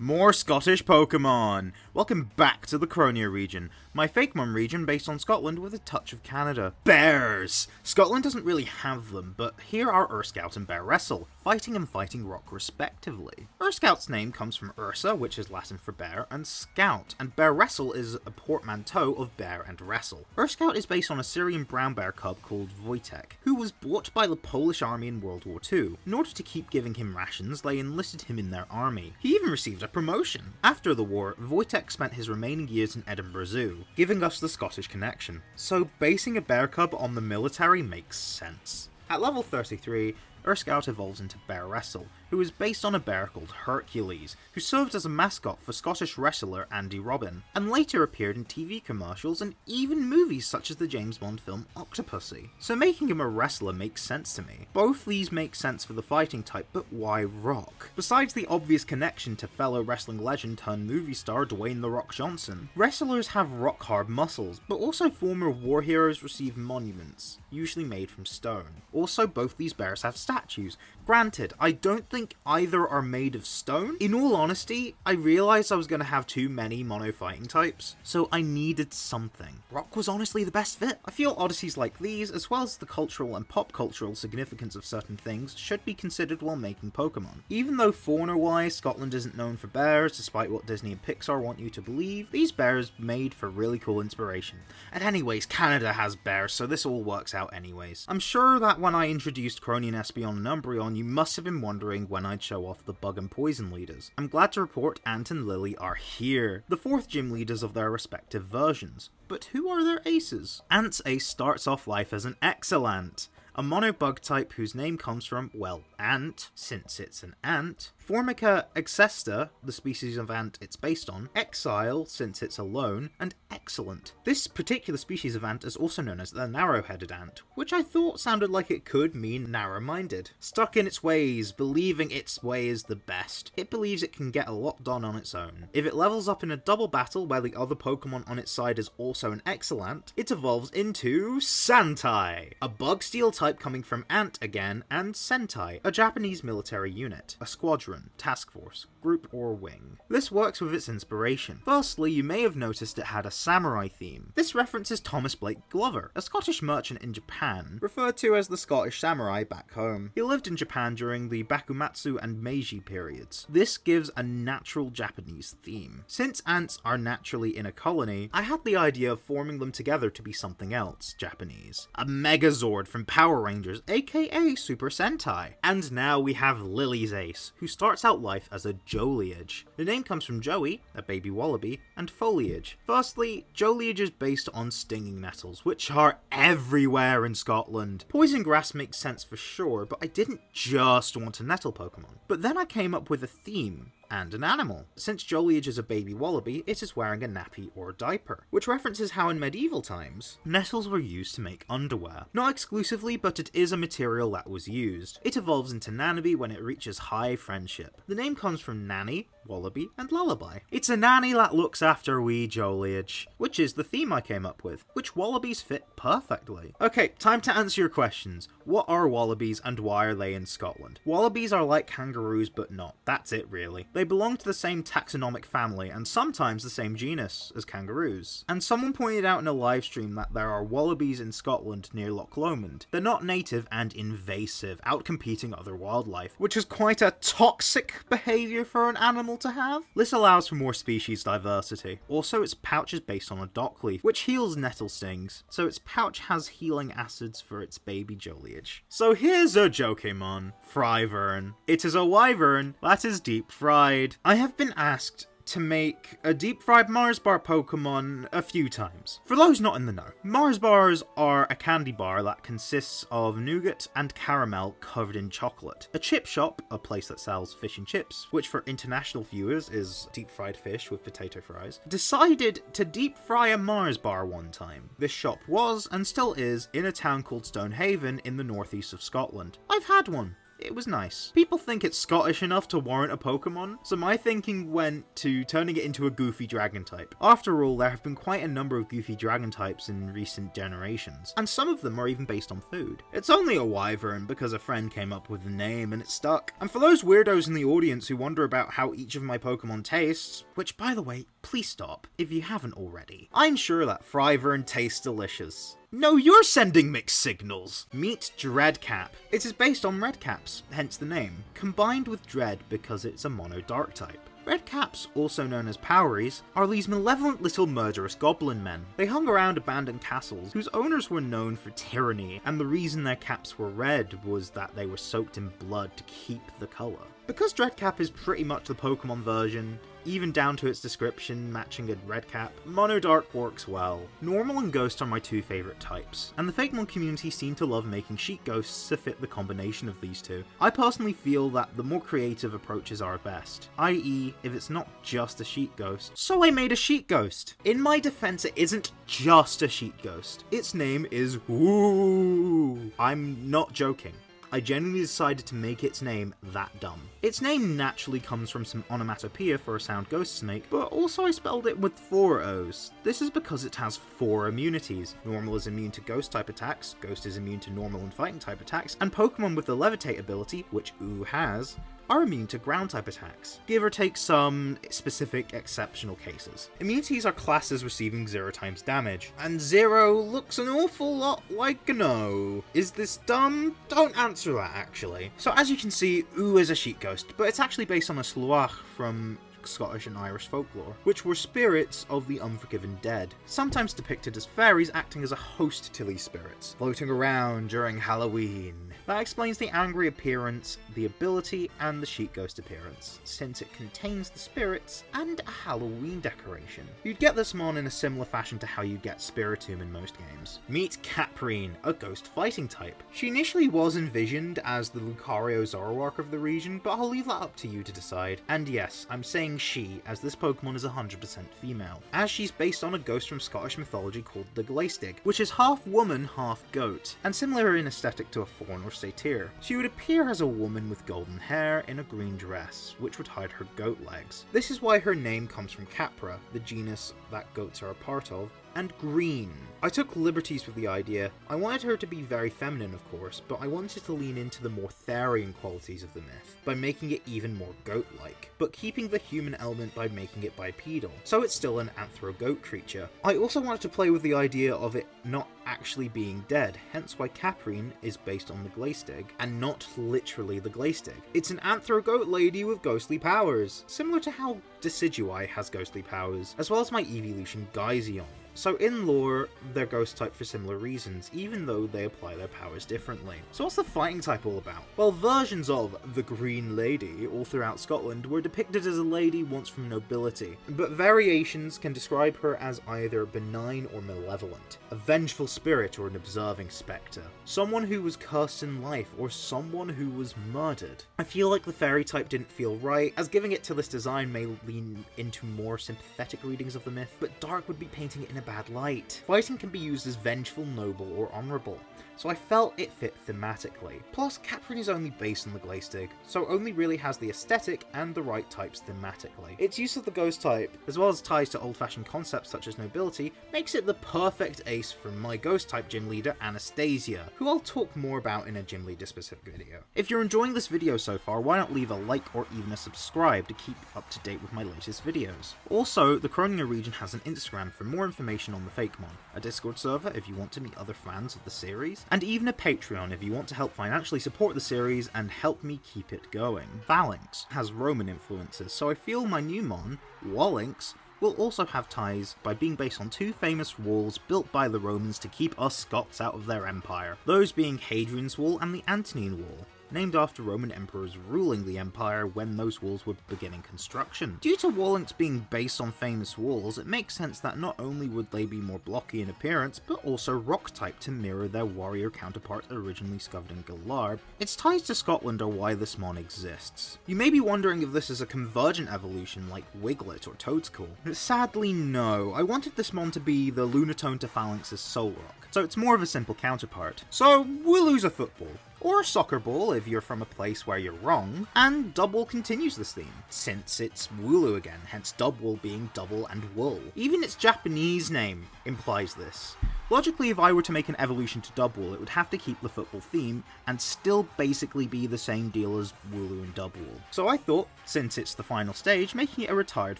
More Scottish Pokémon! Welcome back to the Cronea region, my Fakemon region based on Scotland with a touch of Canada. Bears! Scotland doesn't really have them, but here are Urscout and Bearestle, fighting and fighting rock respectively. Urscout's name comes from Ursa, which is Latin for bear, and scout, and Bearestle is a portmanteau of bear and wrestle. Urscout is based on a Syrian brown bear cub called Wojtek, who was bought by the Polish army in World War II. In order to keep giving him rations, they enlisted him in their army. He even received a promotion. After the war, Wojtek spent his remaining years in Edinburgh Zoo, giving us the Scottish connection. So basing a bear cub on the military makes sense. At level 33, Urscout evolves into Bearestle, who is based on a bear called Hercules, who served as a mascot for Scottish wrestler Andy Robin, and later appeared in TV commercials and even movies such as the James Bond film Octopussy. So making him a wrestler makes sense to me. Both these make sense for the fighting type, but why rock? Besides the obvious connection to fellow wrestling legend turned movie star Dwayne "The Rock" Johnson, wrestlers have rock-hard muscles, but also former war heroes receive monuments, usually made from stone. Also, both these bears have statues. Granted, I don't think either are made of stone. In all honesty, I realised I was going to have too many mono fighting types, so I needed something. Rock was honestly the best fit. I feel oddities like these, as well as the cultural and pop cultural significance of certain things, should be considered while making Pokemon. Even though fauna-wise, Scotland isn't known for bears, despite what Disney and Pixar want you to believe, these bears made for really cool inspiration. And anyways, Canada has bears, so this all works out anyways. I'm sure that when I introduced Cronean, Espeon, and Umbreon, you must have been wondering when I'd show off the bug and poison leaders. I'm glad to report Ant and Lily are here, the 4th gym leaders of their respective versions. But who are their aces? Ant's ace starts off life as an Exilant, a mono bug type whose name comes from, well, ant, since it's an ant, Formica excesta, the species of ant it's based on, Exile, since it's alone, and Exilant. This particular species of ant is also known as the narrow-headed ant, which I thought sounded like it could mean narrow-minded. Stuck in its ways, believing its way is the best, it believes it can get a lot done on its own. If it levels up in a double battle where the other Pokemon on its side is also an Exilant, it evolves into Santai, a bug steel type coming from ant again, and Santai, a Japanese military unit, a squadron, task force, group, or wing. This works with its inspiration. Firstly, you may have noticed it had a samurai theme. This references Thomas Blake Glover, a Scottish merchant in Japan, referred to as the Scottish samurai back home. He lived in Japan during the Bakumatsu and Meiji periods. This gives a natural Japanese theme. Since ants are naturally in a colony, I had the idea of forming them together to be something else Japanese. A Megazord from Power Rangers, aka Super Sentai. And now we have Lily's ace, who starts out life as a Joeliage. The name comes from Joey, a baby wallaby, and foliage. Firstly, Joeliage is based on stinging nettles, which are everywhere in Scotland. Poison grass makes sense for sure, but I didn't just want a nettle Pokemon. But then I came up with a theme and an animal. Since Joeliage is a baby wallaby, it is wearing a nappy or diaper, which references how in medieval times, nettles were used to make underwear. Not exclusively, but it is a material that was used. It evolves into Nannaby when it reaches high friendship. The name comes from nanny, wallaby, and lullaby. It's a nanny that looks after wee Joeliage, which is the theme I came up with, which wallabies fit perfectly. Okay, time to answer your questions. What are wallabies and why are they in Scotland? Wallabies are like kangaroos but not. That's it really. They belong to the same taxonomic family and sometimes the same genus as kangaroos. And someone pointed out in a live stream that there are wallabies in Scotland near Loch Lomond. They're not native and invasive, outcompeting other wildlife, which is quite a toxic behaviour for an animal to have. This allows for more species diversity. Also, its pouch is based on a dock leaf, which heals nettle stings, so its pouch has healing acids for its baby Joeliage. So here's a Jokemon, Fryvern. It is a wyvern that is deep fried. I have been asked to make a deep fried Mars bar Pokemon a few times. For those not in the know, Mars bars are a candy bar that consists of nougat and caramel covered in chocolate. A chip shop, a place that sells fish and chips, which for international viewers is deep fried fish with potato fries, decided to deep fry a Mars bar one time. This shop was, and still is, in a town called Stonehaven in the northeast of Scotland. I've had one. it was nice. People think it's Scottish enough to warrant a Pokemon, so my thinking went to turning it into a goofy dragon type. After all, there have been quite a number of goofy dragon types in recent generations, and some of them are even based on food. It's only a wyvern because a friend came up with the name and it stuck. And for those weirdos in the audience who wonder about how each of my Pokemon tastes, which by the way, please stop if you haven't already, I'm sure that Fryvern tastes delicious. No, you're sending mixed signals! Meet Dreadcap. It is based on Redcaps, hence the name, combined with Dread because it's a mono dark type. Redcaps, also known as Poweries, are these malevolent little murderous goblin men. They hung around abandoned castles whose owners were known for tyranny, and the reason their caps were red was that they were soaked in blood to keep the colour. Because Dreadcap is pretty much the Pokemon version, even down to its description matching a Redcap, Mono Dark works well. Normal and Ghost are my two favourite types, and the Fakemon community seem to love making Sheet Ghosts to fit the combination of these two. I personally feel that the more creative approaches are best, i.e. if it's not just a Sheet Ghost, so I made a Sheet Ghost. In my defense, it isn't just a Sheet Ghost. Its name is Oooo. I'm not joking. I genuinely decided to make its name that dumb. Its name naturally comes from some onomatopoeia for a sound ghosts make, but also I spelled it with 4 O's. This is because it has 4 immunities. Normal is immune to ghost type attacks, Ghost is immune to normal and fighting type attacks, and Pokemon with the Levitate ability, which Oooo has, are immune to ground type attacks, give or take some specific exceptional cases. Immunities are classed as receiving 0 times damage, and 0 looks an awful lot like a no. Is this dumb? Don't answer that actually. So as you can see, Oooo is a Sheet Ghost, but it's actually based on a Slúach from Scottish and Irish folklore, which were spirits of the unforgiven dead, sometimes depicted as fairies acting as a host to these spirits, floating around during Halloween. That explains the angry appearance, the ability, and the Sheet Ghost appearance, since it contains the spirits and a Halloween decoration. You'd get this mon in a similar fashion to how you get Spiritomb in most games. Meet Capreen, a ghost fighting type. She initially was envisioned as the Lucario Zoroark of the region, but I'll leave that up to you to decide. And yes, I'm saying she, as this Pokemon is 100% female, as she's based on a ghost from Scottish mythology called the Glaistig, which is half woman, half goat, and similar in aesthetic to a fawn or satyr. She would appear as a woman with golden hair in a green dress, which would hide her goat legs. This is why her name comes from Capra, the genus that goats are a part of, and green. I took liberties with the idea. I wanted her to be very feminine, of course, but I wanted to lean into the more Therian qualities of the myth by making it even more goat-like, but keeping the human element by making it bipedal, so it's still an anthro-goat creature. I also wanted to play with the idea of it not actually being dead, hence why Capreen is based on the Glaistig, and not literally the Glaistig. It's an anthro-goat lady with ghostly powers, similar to how Decidueye has ghostly powers, as well as my evolution Guiseon. So in lore, they're ghost type for similar reasons, even though they apply their powers differently. So what's the fighting type all about? Well, versions of the Green Lady all throughout Scotland were depicted as a lady once from nobility, but variations can describe her as either benign or malevolent, a vengeful spirit or an observing spectre, someone who was cursed in life or someone who was murdered. I feel like the fairy type didn't feel right, as giving it to this design may lean into more sympathetic readings of the myth, but Dark would be painting it in a bad light. Fighting can be used as vengeful, noble, or honourable, so I felt it fit thematically. Plus, Capreen is only based on the Glaistig, so only really has the aesthetic and the right types thematically. Its use of the ghost type, as well as ties to old-fashioned concepts such as nobility, makes it the perfect ace for my ghost type gym leader Anastazja, who I'll talk more about in a gym leader specific video. If you're enjoying this video so far, why not leave a like or even a subscribe to keep up to date with my latest videos. Also, the Cronean region has an Instagram for more information on the Fakemon, a Discord server if you want to meet other fans of the series, and even a Patreon if you want to help financially support the series and help me keep it going. Falinks has Roman influences, so I feel my new mon, Wallinks, will also have ties by being based on 2 famous walls built by the Romans to keep us Scots out of their empire, those being Hadrian's Wall and the Antonine Wall, named after Roman emperors ruling the empire when those walls were beginning construction. Due to Wallinks being based on famous walls, it makes sense that not only would they be more blocky in appearance, but also rock-type to mirror their warrior counterparts originally discovered in Galar. Its ties to Scotland are why this mon exists. You may be wondering if this is a convergent evolution like Wiglet or Toadstool. Sadly no, I wanted this mon to be the Lunatone to Falinks' Solrock, so it's more of a simple counterpart. So we'll lose a football. or a soccer ball if you're from a place where you're wrong, and Dubwool continues this theme, since it's Wooloo again, hence Dubwool being double and wool. Even its Japanese name implies this. Logically, if I were to make an evolution to Dubwool, it would have to keep the football theme and still basically be the same deal as Wooloo and Dubwool. So I thought, since it's the final stage, making it a retired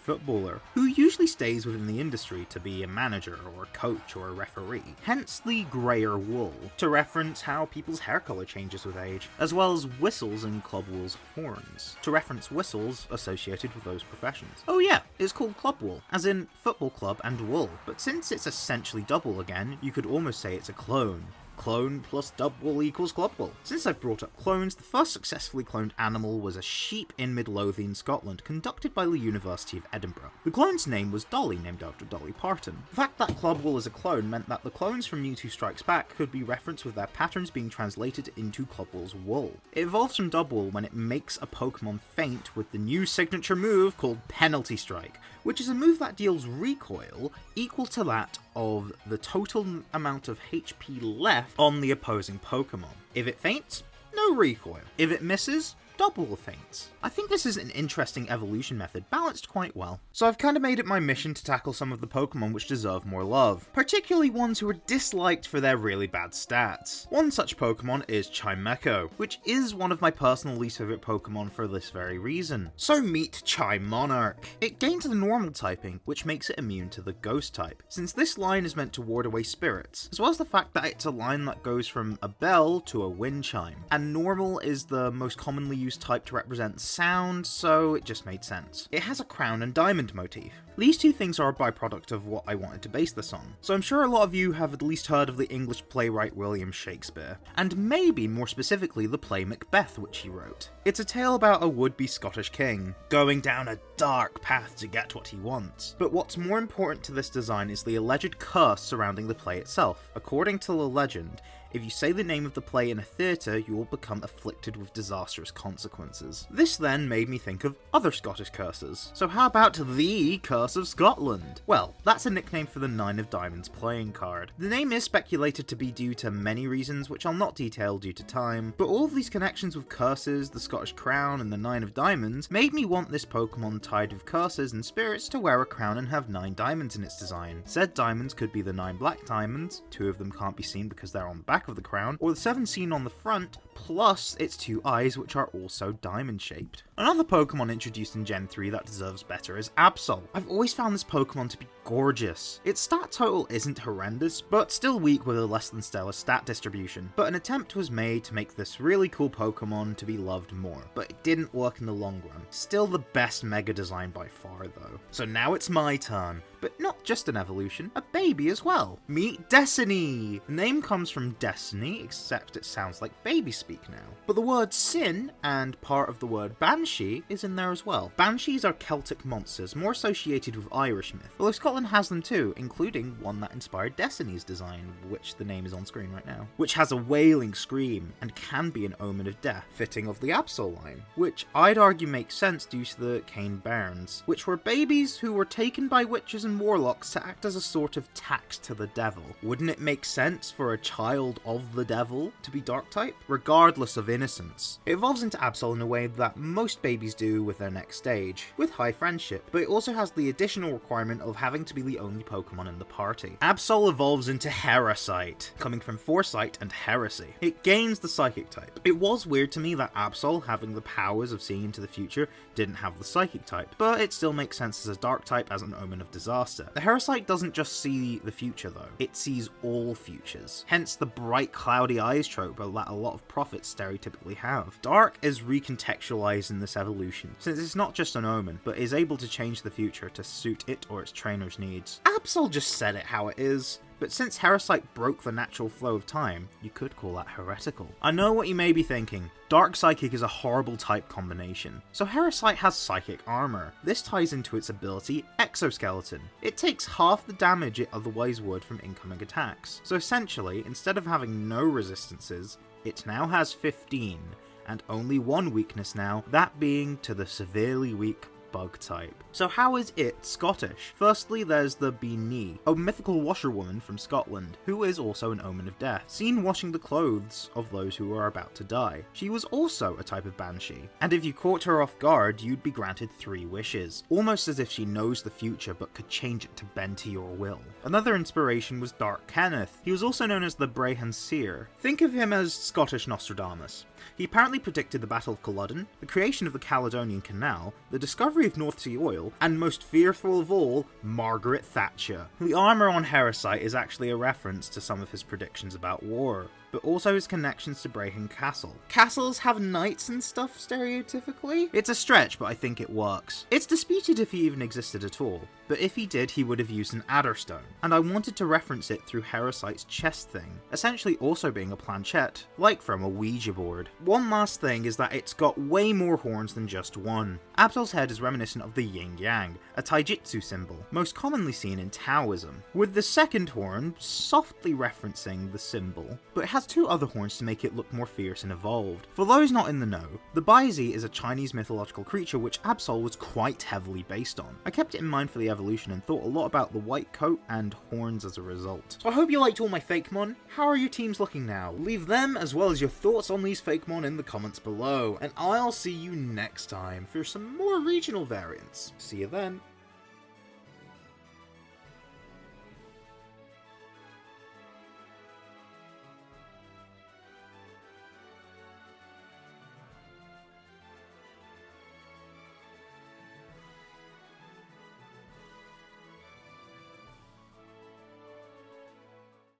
footballer, who usually stays within the industry to be a manager or a coach or a referee, hence the greyer wool, to reference how people's hair colour changes with age, as well as whistles and Clubwool's horns, to reference whistles associated with those professions. Oh yeah, it's called Clubwool, as in football club and wool, but since it's essentially Dubwool again, you could almost say it's a clone. Clone plus Dubwool equals Clubwool. Since I've brought up clones, the first successfully cloned animal was a sheep in Midlothian, Scotland, conducted by the University of Edinburgh. The clone's name was Dolly, named after Dolly Parton. The fact that Clubwool is a clone meant that the clones from Mewtwo Strikes Back could be referenced with their patterns being translated into Clubwool's wool. It evolves from Dubwool when it makes a Pokemon faint with the new signature move called Penalty Strike, which is a move that deals recoil equal to that of the total amount of HP left on the opposing Pokemon. If it faints, no recoil. If it misses, Dubwool faints. I think this is an interesting evolution method, balanced quite well. So I've kind of made it my mission to tackle some of the Pokemon which deserve more love, particularly ones who are disliked for their really bad stats. One such Pokemon is Chimecho, which is one of my personal least favourite Pokemon for this very reason. So meet Chimonarch. It gains the normal typing, which makes it immune to the ghost type, since this line is meant to ward away spirits, as well as the fact that it's a line that goes from a bell to a wind chime, and normal is the most commonly used type to represent sound, so it just made sense. It has a crown and diamond motif. These two things are a byproduct of what I wanted to base this on, so I'm sure a lot of you have at least heard of the English playwright William Shakespeare, and maybe more specifically the play Macbeth which he wrote. It's a tale about a would-be Scottish king, going down a dark path to get what he wants. But what's more important to this design is the alleged curse surrounding the play itself. According to the legend, if you say the name of the play in a theatre, you will become afflicted with disastrous consequences. This then made me think of other Scottish curses. So how about the Curse of Scotland? Well, that's a nickname for the Nine of Diamonds playing card. The name is speculated to be due to many reasons, which I'll not detail due to time, but all of these connections with curses, the Scottish crown, and the Nine of Diamonds made me want this Pokemon tied with curses and spirits to wear a crown and have 9 diamonds in its design. Said diamonds could be the 9 black diamonds, 2 of them can't be seen because they're on the back of the crown, or the 7 seen on the front, plus its 2 eyes which are also diamond shaped. Another Pokemon introduced in Gen 3 that deserves better is Absol. I've always found this Pokemon to be gorgeous. Its stat total isn't horrendous, but still weak with a less than stellar stat distribution. But an attempt was made to make this really cool Pokemon to be loved more, but it didn't work in the long run. Still the best Mega design by far though. So now it's my turn. But not just an evolution, a baby as well. Meet Desinee! The name comes from Destiny, except it sounds like baby speak now. But the word sin, and part of the word banshee, is in there as well. Banshees are Celtic monsters, more associated with Irish myth, although Scotland has them too, including one that inspired Destiny's design, which the name is on screen right now, which has a wailing scream, and can be an omen of death, fitting of the Absol line, which I'd argue makes sense due to the Cane Bairns, which were babies who were taken by witches and warlocks to act as a sort of tax to the devil. Wouldn't it make sense for a child of the devil to be dark type, regardless of innocence? It evolves into Absol in a way that most babies do with their next stage, with high friendship, but it also has the additional requirement of having to be the only Pokemon in the party. Absol evolves into Herasight, coming from foresight and heresy. It gains the psychic type. It was weird to me that Absol, having the powers of seeing into the future, didn't have the psychic type, but it still makes sense as a dark type as an omen of disaster. The Herasight doesn't just see the future though, it sees all futures, hence the bright cloudy eyes trope that a lot of prophets stereotypically have. Dark is recontextualized in this evolution, since it's not just an omen, but is able to change the future to suit it or its trainer's needs. Absol just said it how it is. But since Herasight broke the natural flow of time, you could call that heretical. I know what you may be thinking. Dark Psychic is a horrible type combination. So Herasight has Psychic Armor. This ties into its ability, Exoskeleton. It takes half the damage it otherwise would from incoming attacks. So essentially, instead of having no resistances, it now has 15, and only one weakness now, that being to the severely weak bug type. So how is it Scottish? Firstly, there's the Desinee, a mythical washerwoman from Scotland, who is also an omen of death, seen washing the clothes of those who are about to die. She was also a type of banshee, and if you caught her off guard, you'd be granted 3 wishes, almost as if she knows the future but could change it to bend to your will. Another inspiration was Dark Kenneth. He was also known as the Brehon Seer. Think of him as Scottish Nostradamus. He apparently predicted the Battle of Culloden, the creation of the Caledonian Canal, the discovery of North Sea oil, and most fearful of all, Margaret Thatcher. The armour on Herasight is actually a reference to some of his predictions about war, but also his connections to Brehon Castle. Castles have knights and stuff stereotypically? It's a stretch, but I think it works. It's disputed if he even existed at all, but if he did, he would have used an Adderstone, and I wanted to reference it through Herasight's chest thing, essentially also being a planchette, like from a Ouija board. One last thing is that it's got way more horns than just one. Absol's head is reminiscent of the yin-yang, a taijutsu symbol, most commonly seen in Taoism, with the second horn softly referencing the symbol, but it has 2 other horns to make it look more fierce and evolved. For those not in the know, the Baizhi is a Chinese mythological creature which Absol was quite heavily based on. I kept it in mind for the evolution and thought a lot about the white coat and horns as a result. So I hope you liked all my Fakemon. How are your teams looking now? Leave them as well as your thoughts on these Fakemon in the comments below, and I'll see you next time for some more regional variants. See you then.